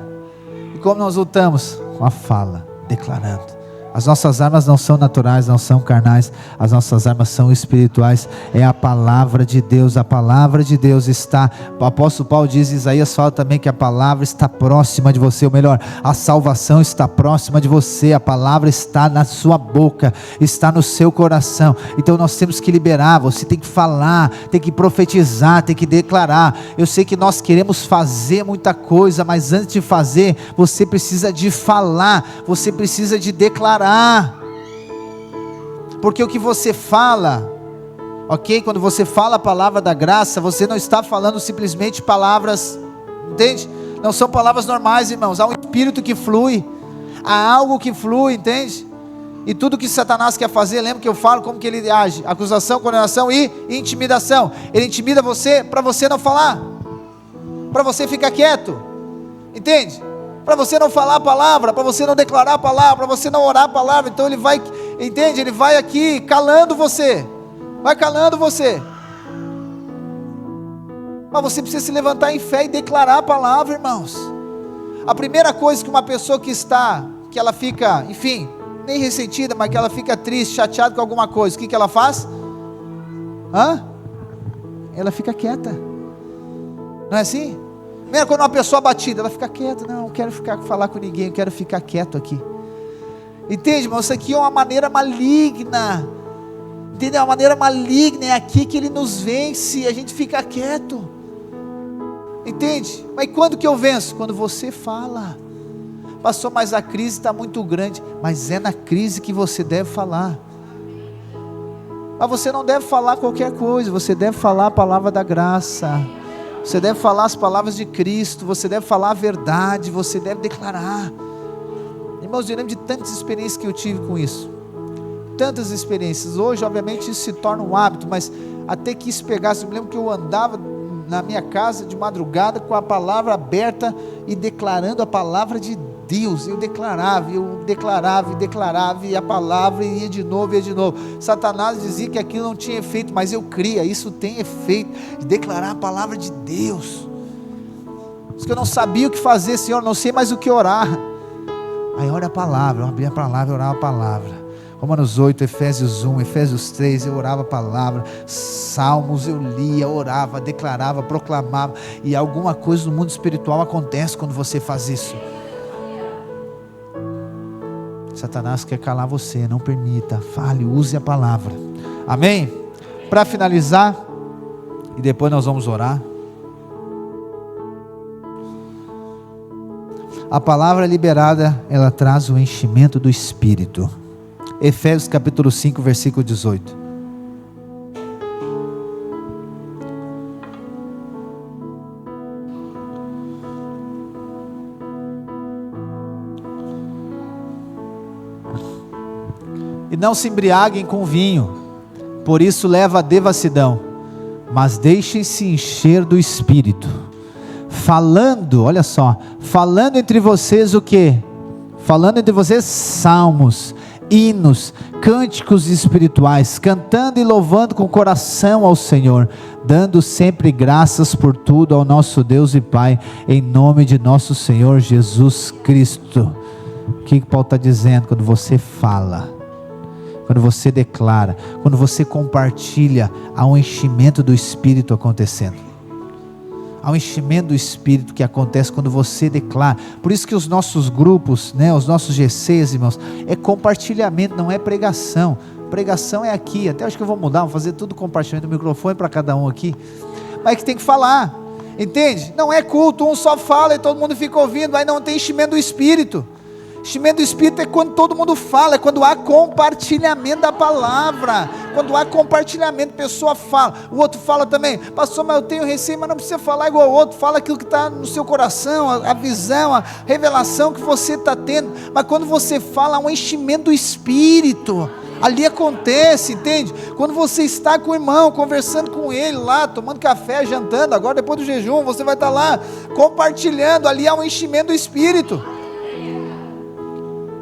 E como nós lutamos? Com a fala, declarando. As nossas armas não são naturais, não são carnais. As nossas armas são espirituais. É a palavra de Deus. A palavra de Deus está. O apóstolo Paulo diz, Isaías fala também que a palavra está próxima de você. Ou melhor, a salvação está próxima de você. A palavra está na sua boca, está no seu coração. Então nós temos que liberar. Você tem que falar, tem que profetizar, tem que declarar. Eu sei que nós queremos fazer muita coisa, mas antes de fazer, você precisa de falar. Você precisa de declarar. Porque o que você fala, ok? Quando você fala a palavra da graça, você não está falando simplesmente palavras, entende? Não são palavras normais, irmãos. Há um espírito que flui, há algo que flui, entende? E tudo que Satanás quer fazer, lembra que eu falo como que ele age? Acusação, condenação e intimidação. Ele intimida você para você não falar, para você ficar quieto, entende? Para você não falar a palavra, para você não declarar a palavra, para você não orar a palavra. Então ele vai, entende? Ele vai aqui calando você, vai calando você. Mas você precisa se levantar em fé e declarar a palavra, irmãos. A primeira coisa que uma pessoa que ela fica, enfim, nem ressentida, mas que ela fica triste, chateada com alguma coisa, o que ela faz? Ela fica quieta. Não é assim? Mesmo quando uma pessoa batida, ela fica quieta. Não quero falar com ninguém, eu quero ficar quieto aqui. Entende, irmão? Isso aqui é uma maneira maligna. Entende? É uma maneira maligna. É aqui que ele nos vence. A gente fica quieto. Entende? Mas quando que eu venço? Quando você fala. Pastor, mas a crise está muito grande. Mas é na crise que você deve falar. Mas você não deve falar qualquer coisa. Você deve falar a palavra da graça. Você deve falar as palavras de Cristo, você deve falar a verdade, você deve declarar. Irmãos, eu lembro de tantas experiências que eu tive com isso. Tantas experiências. Hoje, obviamente, isso se torna um hábito, mas até que isso pegasse. Eu me lembro que eu andava na minha casa de madrugada com a palavra aberta e declarando a palavra de Deus. Eu declarava, e a palavra ia de novo. Satanás dizia que aquilo não tinha efeito, mas eu cria, isso tem efeito, de declarar a palavra de Deus. Diz que eu não sabia o que fazer, Senhor, não sei mais o que orar. Aí ora a palavra, eu abria a palavra, eu orava a palavra. Romanos 8, Efésios 1, Efésios 3, eu orava a palavra. Salmos eu lia, orava, declarava, proclamava. E alguma coisa no mundo espiritual acontece quando você faz isso. Satanás quer calar você, não permita, fale, use a palavra. Amém? Para finalizar, e depois nós vamos orar. A palavra liberada, ela traz o enchimento do Espírito. Efésios capítulo 5, versículo 18. E não se embriaguem com vinho, por isso leva a devassidão, mas deixem-se encher do Espírito, falando, olha só, falando entre vocês o quê? Falando entre vocês salmos, hinos, cânticos espirituais, cantando e louvando com o coração ao Senhor, dando sempre graças por tudo ao nosso Deus e Pai, em nome de nosso Senhor Jesus Cristo. O que Paulo está dizendo? Quando você fala, quando você declara, quando você compartilha, há um enchimento do Espírito acontecendo. Há um enchimento do Espírito que acontece quando você declara. Por isso que os nossos grupos, os nossos GCs, irmãos, é compartilhamento, não é pregação. Pregação é aqui, até acho que eu vou mudar, vou fazer tudo compartilhamento do microfone para cada um aqui. Mas é que tem que falar. Entende? Não é culto, um só fala e todo mundo fica ouvindo, aí não tem enchimento do Espírito. Enchimento do Espírito é quando todo mundo fala, é quando há compartilhamento da palavra, quando há compartilhamento, a pessoa fala, o outro fala também, pastor, mas eu tenho receio, mas não precisa falar igual ao outro, fala aquilo que está no seu coração, a visão, a revelação que você está tendo, mas quando você fala, há um enchimento do Espírito, ali acontece, entende? Quando você está com o irmão, conversando com ele lá, tomando café, jantando, agora depois do jejum, você vai estar lá, compartilhando, ali há um enchimento do Espírito.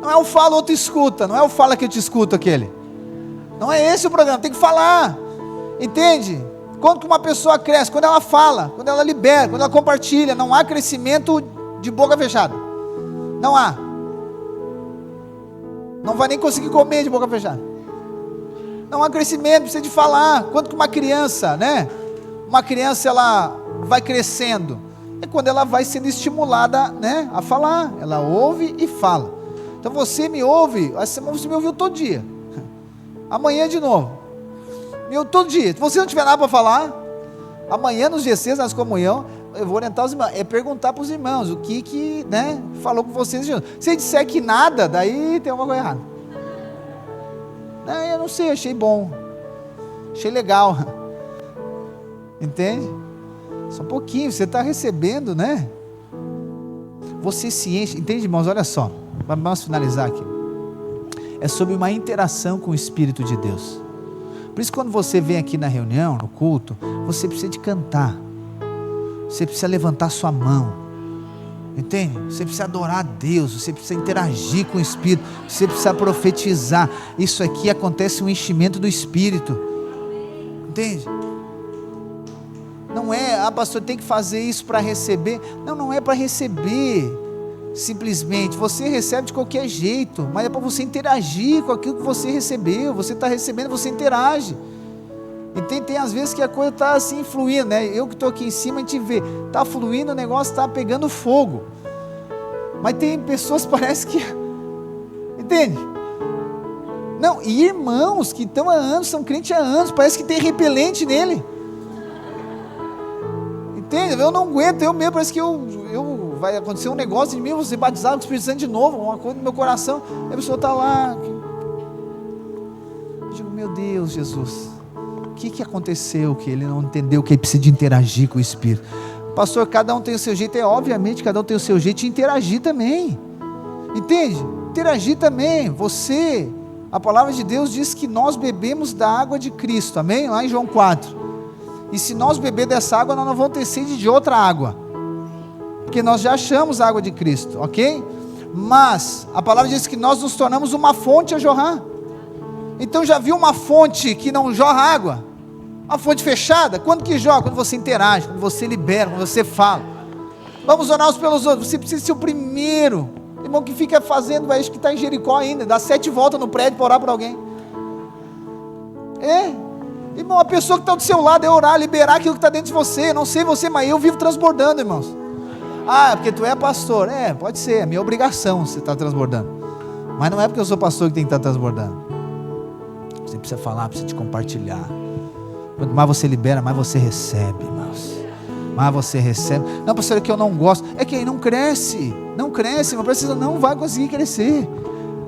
Não é o fala, outro escuta, não é o fala que eu te escuto aquele. Não é esse o programa, tem que falar, entende? Quando que uma pessoa cresce? Quando ela fala, quando ela libera, quando ela compartilha, não há crescimento de boca fechada, não há. Não vai nem conseguir comer de boca fechada. Não há crescimento, precisa de falar. Quando que uma criança, né? Uma criança, ela vai crescendo, é quando ela vai sendo estimulada, né, a falar, ela ouve e fala. Então você me ouve, você me ouviu todo dia, amanhã de novo, me ouve todo dia. Se você não tiver nada para falar, amanhã nos GCs, nas comunhão, eu vou orientar os irmãos, é perguntar para os irmãos, o que né, falou com vocês. Se disser que nada, daí tem alguma coisa errada. Eu não sei, achei bom, achei legal, entende? Só um pouquinho, você está recebendo, né? Você se enche, entende, irmãos? Olha só, vamos finalizar aqui. É sobre uma interação com o Espírito de Deus. Por isso, quando você vem aqui na reunião, no culto, você precisa de cantar, você precisa levantar sua mão, entende? Você precisa adorar a Deus, você precisa interagir com o Espírito, você precisa profetizar. Isso aqui acontece um enchimento do Espírito, entende? Não é, pastor, tem que fazer isso para receber. Não é para receber simplesmente, você recebe de qualquer jeito, mas é para você interagir com aquilo que você recebeu. Você está recebendo, você interage. E tem às vezes que a coisa está assim fluindo, né? Eu que estou aqui em cima, a gente vê, está fluindo, o negócio está pegando fogo, mas tem pessoas, parece que, entende? Não, e irmãos que estão há anos, são crentes há anos, parece que tem repelente nele, entende? Eu não aguento, eu mesmo, parece que vai acontecer um negócio de mim, eu vou ser batizado com o Espírito Santo de novo, uma coisa no meu coração, e a pessoa está lá, eu digo, meu Deus, Jesus, o que aconteceu que ele não entendeu que ele precisa de interagir com o Espírito? Pastor, cada um tem o seu jeito, obviamente cada um tem o seu jeito de interagir também, entende? Interagir também, você, a palavra de Deus diz que nós bebemos da água de Cristo, amém? Lá em João 4, e se nós beber dessa água, nós não vamos ter sede de outra água, porque nós já achamos a água de Cristo, ok? Mas a palavra diz que nós nos tornamos uma fonte a jorrar. Então já viu uma fonte que não jorra água? Uma fonte fechada? Quando que jorra? Quando você interage, quando você libera, quando você fala. Vamos orar uns pelos outros. Você precisa ser o primeiro irmão que fica fazendo, acho que está em Jericó ainda, dá 7 voltas no prédio para orar por alguém. Irmão, a pessoa que está do seu lado é orar, liberar aquilo que está dentro de você. Eu não sei você, mas eu vivo transbordando, irmãos. Porque tu é pastor. Pode ser, é minha obrigação você estar transbordando, mas não é porque eu sou pastor que tem que estar transbordando. Você precisa falar, precisa te compartilhar. Quanto mais você libera, mais você recebe, irmãos. Mais você recebe. Não, pastor, é que eu não gosto. É que aí não cresce, irmão. Precisa, não vai conseguir crescer.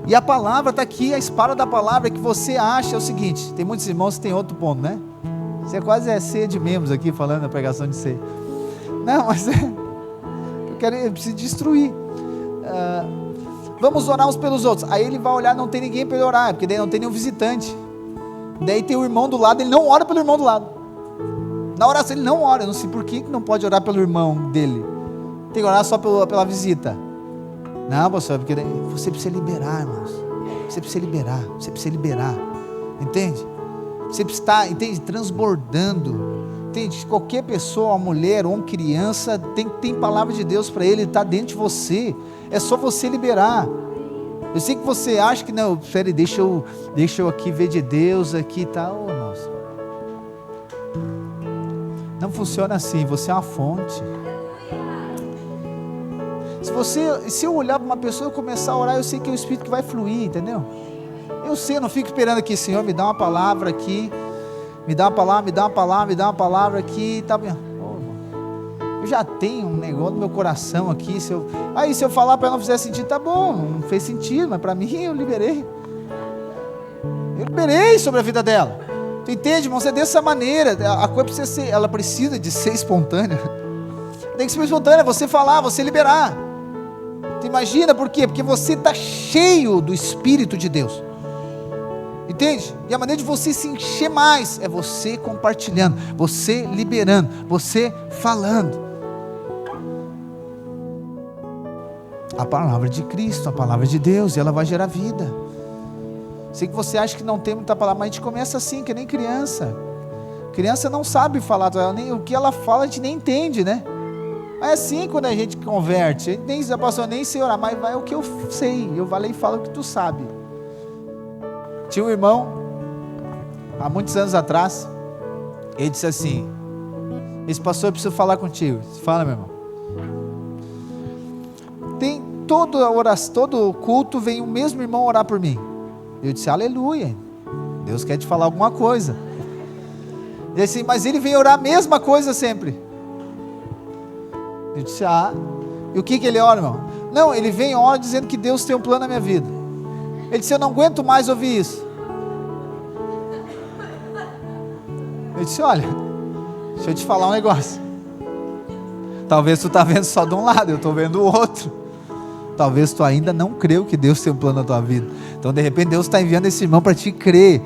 E a palavra está aqui, a espada da palavra que você acha é o seguinte. Tem muitos irmãos que tem outro ponto, né? Você quase ceia de membros aqui, falando da pregação de ceia. Não, mas eu preciso destruir. Vamos orar uns pelos outros. Aí ele vai olhar, não tem ninguém para ele orar, porque daí não tem nenhum visitante. Daí tem o irmão do lado, ele não ora pelo irmão do lado. Na oração ele não ora. Eu não sei por que não pode orar pelo irmão dele. Tem que orar só pela visita. Não, pastor, porque daí você precisa liberar, irmãos. Você precisa liberar. Entende? Você precisa estar, entende? Transbordando. Entende? Qualquer pessoa, uma mulher ou uma criança, tem palavra de Deus para ele, está dentro de você. É só você liberar. Eu sei que você acha que não, peraí, deixa eu aqui ver de Deus aqui e tal, irmãos. Não funciona assim, você é uma fonte. Se eu olhar para uma pessoa e começar a orar, eu sei que é o Espírito que vai fluir, entendeu? Eu sei, eu não fico esperando aqui, Senhor, me dá uma palavra aqui, me dá uma palavra aqui, tá bem. Eu já tenho um negócio no meu coração aqui. Se eu falar para ela não fizer sentido, tá bom, não fez sentido, mas para mim eu liberei. Eu liberei sobre a vida dela. Tu entende, irmãos? É dessa maneira. A coisa precisa ser, ela precisa de ser espontânea. Tem que ser espontânea, você falar, você liberar. Tu imagina por quê? Porque você está cheio do Espírito de Deus. Entende? E a maneira de você se encher mais é você compartilhando, você liberando, você falando. A palavra de Cristo, a palavra de Deus, e ela vai gerar vida. Sei que você acha que não tem muita palavra, mas a gente começa assim, que nem criança. Criança não sabe falar, nem o que ela fala a gente nem entende, né? Mas é assim quando a gente converte, a gente nem já passou nem sei orar, mas vai o que eu sei, eu vou lá e falo o que tu sabe. Tinha um irmão, há muitos anos atrás, ele disse assim: esse pastor, eu preciso falar contigo. Fala, meu irmão. Tem todo culto vem o mesmo irmão orar por mim. Eu disse: aleluia, Deus quer te falar alguma coisa. Ele disse: mas ele vem orar a mesma coisa sempre. Eu disse: e o que ele ora, irmão? Não, ele vem e ora dizendo que Deus tem um plano na minha vida. Ele disse: eu não aguento mais ouvir isso. Eu disse: olha, deixa eu te falar um negócio. Talvez tu está vendo só de um lado, eu estou vendo o outro. Talvez tu ainda não creu que Deus tem um plano na tua vida. Então de repente Deus está enviando esse irmão para te crer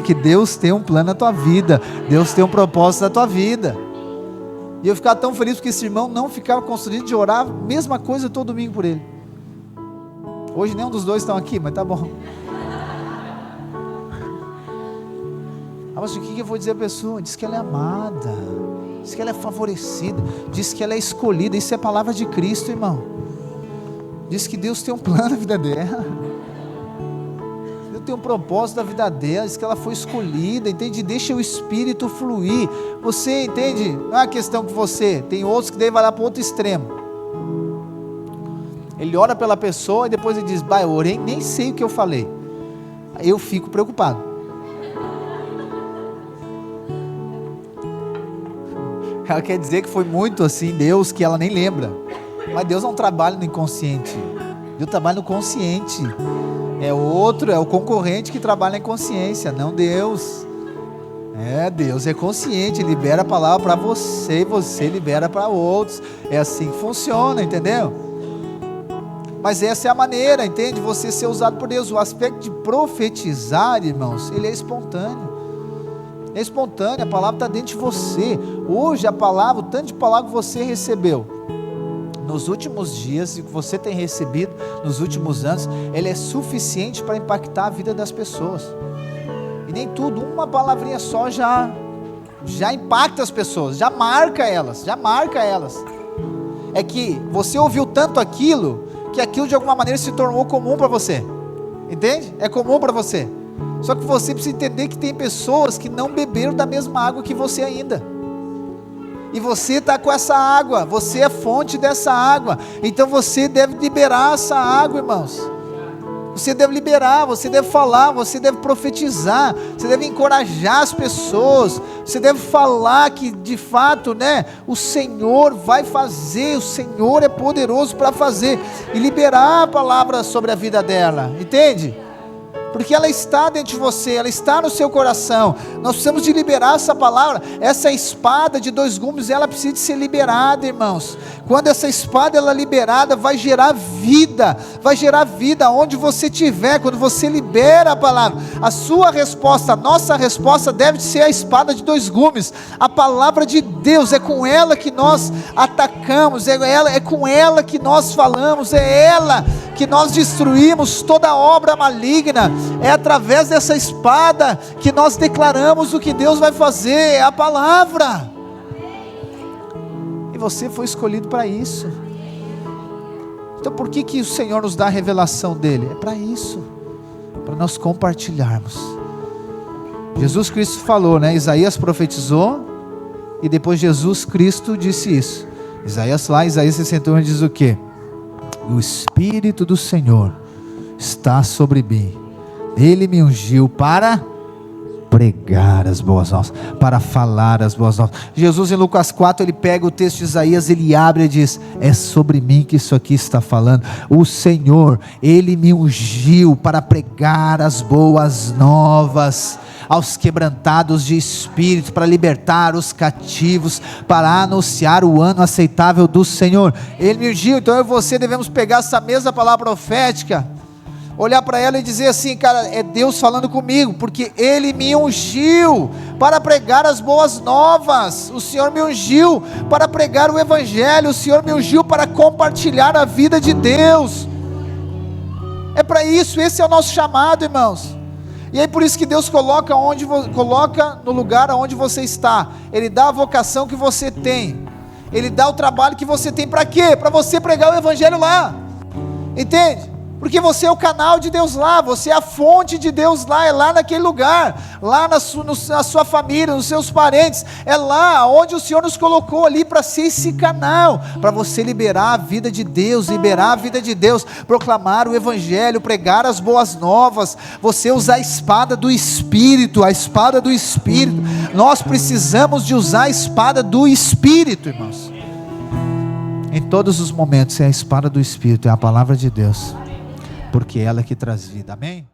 que Deus tem um plano na tua vida, Deus tem um propósito na tua vida. E eu ficava tão feliz porque esse irmão não ficava constrangido de orar, mesma coisa todo domingo por ele. Hoje nenhum dos dois estão aqui, mas tá bom. Mas o que eu vou dizer à pessoa? Diz que ela é amada, diz que ela é favorecida, diz que ela é escolhida. Isso é a palavra de Cristo, irmão. Diz que Deus tem um plano na vida dela, Deus tem um propósito na vida dela, diz que ela foi escolhida, entende? Deixa o Espírito fluir. Você entende? Não é uma questão que você, tem outros que devem olhar para o outro extremo. Ele ora pela pessoa e depois ele diz: bah, eu orei, nem sei o que eu falei. Aí eu fico preocupado. Ela quer dizer que foi muito assim Deus, que ela nem lembra. Mas Deus não trabalha no inconsciente, Deus trabalha no consciente. É outro, é o concorrente que trabalha na inconsciência, não Deus. Deus é consciente, libera a palavra para você e você libera para outros. É assim que funciona, entendeu? Mas essa é a maneira, entende? Você ser usado por Deus. O aspecto de profetizar, irmãos, ele é espontâneo. É espontâneo, a palavra está dentro de você. Hoje a palavra, o tanto de palavra que você recebeu nos últimos dias e que você tem recebido nos últimos anos, ele é suficiente para impactar a vida das pessoas. E nem tudo, uma palavrinha só já impacta as pessoas, já marca elas. É que você ouviu tanto aquilo, que aquilo de alguma maneira se tornou comum para você. Entende? É comum para você. Só que você precisa entender que tem pessoas que não beberam da mesma água que você ainda. E você está com essa água, você é fonte dessa água, então você deve liberar essa água, irmãos. Você deve liberar, você deve falar, você deve profetizar, você deve encorajar as pessoas, você deve falar que de fato, né, o Senhor vai fazer, o Senhor é poderoso para fazer, e liberar a palavra sobre a vida dela, entende? Porque ela está dentro de você, ela está no seu coração. Nós precisamos de liberar essa palavra. Essa espada de 2 gumes, ela precisa de ser liberada, irmãos. Quando essa espada ela é liberada, vai gerar vida, onde você estiver. Quando você libera a palavra, a sua resposta, a nossa resposta deve ser a espada de 2 gumes, a palavra de Deus. É com ela que nós atacamos, é com ela que nós falamos, é ela que nós destruímos toda obra maligna. É através dessa espada que nós declaramos o que Deus vai fazer, é a palavra. E você foi escolhido para isso. Então por que o Senhor nos dá a revelação dele? É para isso, para nós compartilharmos. Jesus Cristo falou, né? Isaías profetizou, e depois Jesus Cristo disse isso. Isaías 61 diz o quê? O Espírito do Senhor está sobre mim, Ele me ungiu para pregar as boas novas, para falar as boas novas. Jesus em Lucas 4, ele pega o texto de Isaías, ele abre e diz: é sobre mim que isso aqui está falando. O Senhor, Ele me ungiu para pregar as boas novas aos quebrantados de espírito, para libertar os cativos, para anunciar o ano aceitável do Senhor. Ele me ungiu. Então eu e você devemos pegar essa mesma palavra profética, olhar para ela e dizer assim: cara, é Deus falando comigo, porque Ele me ungiu para pregar as boas novas. O Senhor me ungiu para pregar o Evangelho. O Senhor me ungiu para compartilhar a vida de Deus. É para isso, esse é o nosso chamado, irmãos. E aí por isso que Deus coloca no lugar onde você está. Ele dá a vocação que você tem, Ele dá o trabalho que você tem. Para quê? Para você pregar o Evangelho lá, entende? Porque você é o canal de Deus lá, você é a fonte de Deus lá, é lá naquele lugar, lá na sua família, nos seus parentes, é lá onde o Senhor nos colocou ali para ser esse canal, para você liberar a vida de Deus, proclamar o Evangelho, pregar as boas novas, você usar a espada do Espírito, nós precisamos de usar a espada do Espírito, irmãos, em todos os momentos. É a espada do Espírito, é a palavra de Deus, porque é ela que traz vida. Amém?